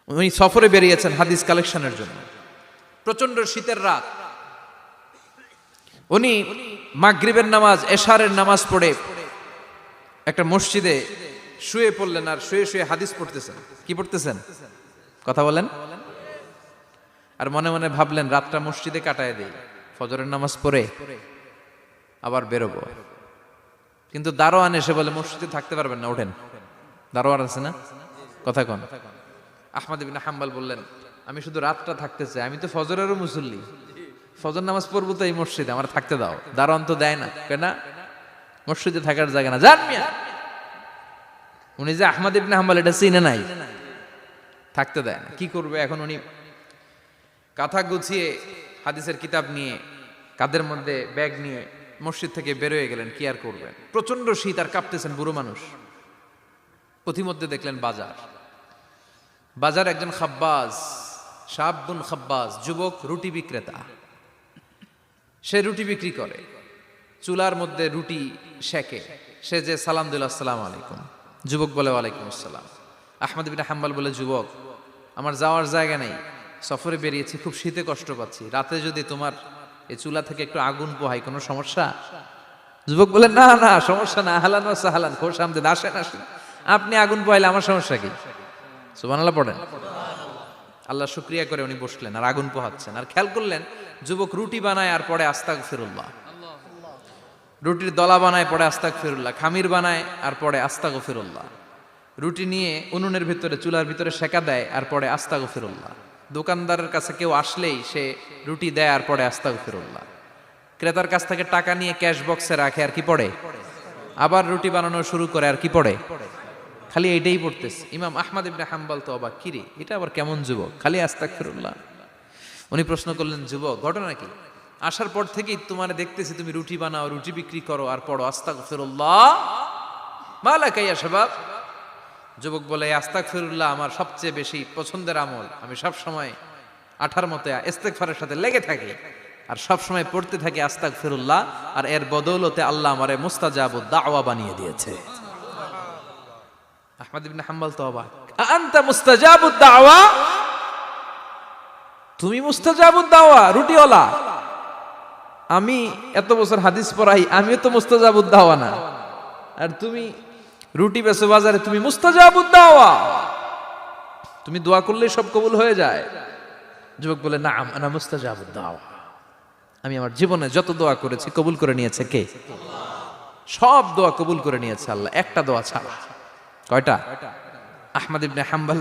উনি সফরে বেরিয়েছেন হাদিস কালেকশনের জন্য। প্রচন্ড শীতের রাত, উনি মাগরিবের নামাজ, এশারের নামাজ পড়ে একটা মসজিদে শুয়ে পড়লেন, আর শুয়ে শুয়ে হাদিস পড়তেছেন। কি পড়তেছেন? কথা বলেন। আর মনে মনে ভাবলেন রাতটা মসজিদে কাটায় দেই, ফজরের নামাজ পড়ে আবার বেরোবো। কিন্তু দারোয়ান এসে বলে মসজিদে থাকতে পারবেন না, ওঠেন। দারোয়ান আছে না? কথা কন। আহমদ ইবনে হাম্বল বললেন, আমি শুধু রাতটা থাকতে চাই, আমি তো ফজরেরও মুসল্লি, ফজর নামাজ পড়বো তো এই মসজিদে, আমার থাকতে দাও। দারোয়ান তো দেয় না, কেন? মসজিদে থাকার জায়গা না, যান মিয়া। উনি যে আহমদ ইবনে হাম্বল এটা চিনে নাই, থাকতে দেয় না। কি করবে এখন? উনি কাঁথা গুছিয়ে হাদিসের কিতাব নিয়ে কাঁধের মধ্যে ব্যাগ নিয়ে মসজিদ থেকে বেরোয় গেলেন। কি আর করবেন, প্রচন্ড শীত, আর কাঁপতেছেন, বুড়ো মানুষ। পথিমধ্যে দেখলেন বাজার। বাজার একজন খাব্বাজ, শাবুন খাব্বাজ, যুবক রুটি বিক্রেতা। সে রুটি বিক্রি করে, চুলার মধ্যে রুটি সেকে। সে যে সালাম দিল, আসসালামু আলাইকুম। যুবক বলে, ওয়ালাইকুম আসসালাম। আহমদ ইবনে হাম্বল বলে, যুবক, আমার যাওয়ার জায়গা নেই, সফরে বেরিয়েছি, খুব শীতে কষ্ট পাচ্ছি, রাতে যদি তোমার এই চুলা থেকে একটু আগুন পোহাই, কোনো সমস্যা? যুবক বলে, না না, সমস্যা না, আহলান ওয়া সাহলান, খোশ আমদেদ, আসেন আসেন, আপনি আগুন পোহাইলে আমার সমস্যা কি? সুবহানাল্লাহ পড়েন। আল্লাহ শুকরিয়া করে উনি বসলেন আর আগুন পোহাচ্ছেন। আর খেয়াল করলেন যুবক রুটি বানায় আর পড়ে আস্তাগফিরুল্লাহ, রুটির দলা বানায় পড়ে আস্তাগফিরুল্লাহ, খামির বানায় আর পড়ে আস্তাগফিরুল্লাহ, রুটি নিয়ে উনুনের ভিতরে, চুলার ভিতরে সেকা দেয় আর পড়ে আস্তাগফিরুল্লাহ। দোকানদারের কাছে কেউ আসলেই সে রুটি দেয় আর পড়ে আস্তাগফিরুল্লাহ। ক্রেতার কাছ থেকে টাকা নিয়ে ক্যাশ বক্সে রাখে আর কি পড়ে? আবার রুটি বানানো শুরু করে আর কি পড়ে? খালি এইটাই পড়তেছে। ইমাম আহমদ ইবনে হাম্বল তো অবাক, কিরে এটা আবার কেমন যুবক, খালি আস্তাগফিরুল্লাহ। উনি প্রশ্ন করলেন, যুবক ঘটনা কি? আসার পর থেকেই তোমার দেখতেছি তুমি রুটি বানাও, রুটি বিক্রি করো আর পড়ো আস্তাগফিরুল্লাহ, মালাকা ইয়া শাবাব। যুবক বলে, আস্তাগফিরুল্লাহ আমার সবচেয়ে বেশি পছন্দের আমল, আমি সব সময় আঠার মতো ইস্তেগফারের সাথে লেগে থাকি আর সব সময় পড়তে থাকি আস্তাগফিরুল্লাহ, আর এর বদৌলতে আল্লাহ আমারে মুস্তাজাবুদ দাওয়া বানিয়ে দিয়েছে। আহমদ ইবনে হাম্বল তো অবাক, আনতা মুস্তাজাবুদ দাওয়া, তুমি মুস্তাজাবুদ দাওয়া, রুটিওয়ালা। আমি এত বছর হাদিস পড়াই, আমিও তো মুস্তাজাবুদ দাওয়া না, আর তুমি রুটি বেচো বাজারে, তুমি মুস্তাজাবুদ দাওয়া, তুমি দোয়া করলে সব কবুল হয়ে যায়। যুবক বলে, না আনা মুস্তাজাবুদ দাওয়া, আমি আমার জীবনে যত দোয়া করেছি কবুল করে নিয়েছে কে? সব দোয়া কবুল করে নিয়েছে আল্লাহ, একটা দোয়া ছাড়া। কয়টা? আহমদ ইবনে হাম্বল